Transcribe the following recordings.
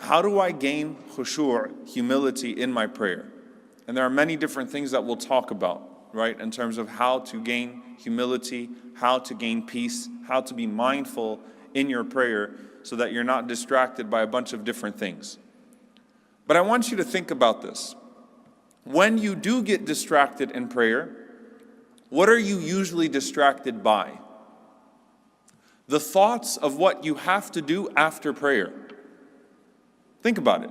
how do I gain khushu', humility in my prayer? And there are many different things that we'll talk about, right, in terms of how to gain humility, how to gain peace, how to be mindful in your prayer so that you're not distracted by a bunch of different things. But I want you to think about this. When you do get distracted in prayer, what are you usually distracted by? The thoughts of what you have to do after prayer. Think about it.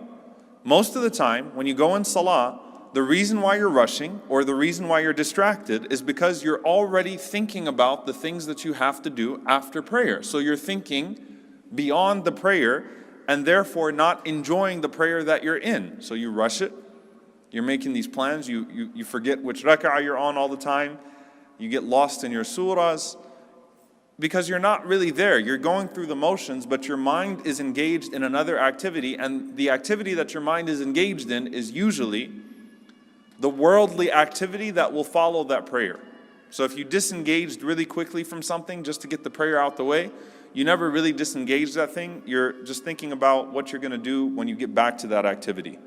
Most of the time, when you go in salah, the reason why you're rushing or the reason why you're distracted is because you're already thinking about the things that you have to do after prayer. So you're thinking beyond the prayer and therefore not enjoying the prayer that you're in. So you rush it. You're making these plans. You forget which rak'ah you're on all the time. You get lost in your surahs because you're not really there. You're going through the motions, but your mind is engaged in another activity, and the activity that your mind is engaged in is usually the worldly activity that will follow that prayer. So if you disengaged really quickly from something just to get the prayer out the way, you never really disengage that thing. You're just thinking about what you're going to do when you get back to that activity.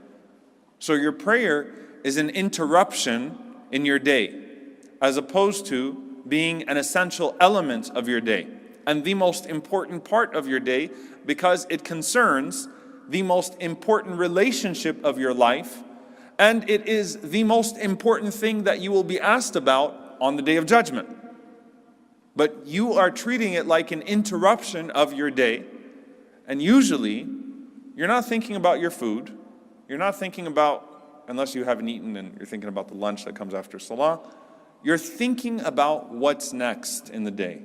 So your prayer is an interruption in your day, as opposed to being an essential element of your day and the most important part of your day, because it concerns the most important relationship of your life, and it is the most important thing that you will be asked about on the Day of Judgment. But you are treating it like an interruption of your day, and usually you're not thinking about your food, you're not thinking about, unless you haven't eaten and you're thinking about the lunch that comes after Salah, you're thinking about what's next in the day.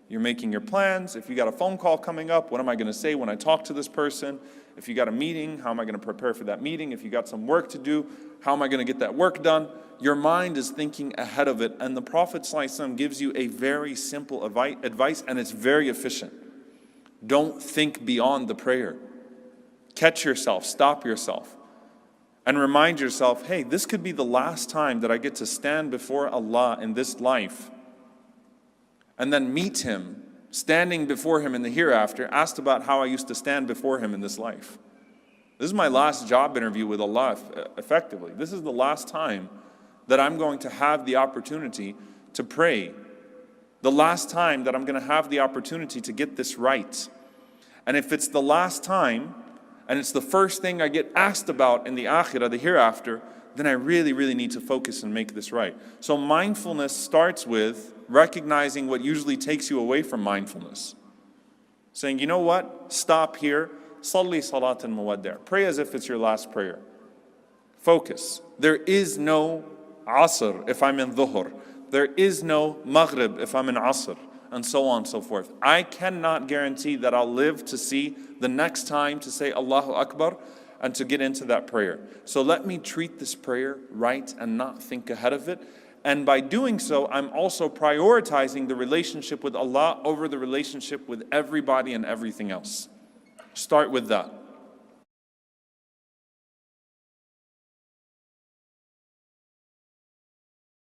You're making your plans. If you got a phone call coming up, what am I going to say when I talk to this person? If you got a meeting, how am I going to prepare for that meeting? If you got some work to do, how am I going to get that work done? Your mind is thinking ahead of it. And the Prophet ﷺ gives you a very simple advice, and it's very efficient. Don't think beyond the prayer. Catch yourself, stop yourself, and remind yourself, hey, this could be the last time that I get to stand before Allah in this life and then meet Him, standing before Him in the hereafter, asked about how I used to stand before Him in this life. This is my last job interview with Allah, effectively. This is the last time that I'm going to have the opportunity to pray. The last time that I'm going to have the opportunity to get this right. And if it's the last time, and it's the first thing I get asked about in the akhirah, the hereafter, then I really, really need to focus and make this right. So mindfulness starts with recognizing what usually takes you away from mindfulness. Saying, you know what? Stop here. Salli salatan muwaddi'. Pray as if it's your last prayer. Focus. There is no asr if I'm in dhuhr. There is no maghrib if I'm in asr. And so on and so forth. I cannot guarantee that I'll live to see the next time to say Allahu Akbar and to get into that prayer. So let me treat this prayer right and not think ahead of it. And by doing so, I'm also prioritizing the relationship with Allah over the relationship with everybody and everything else. Start with that.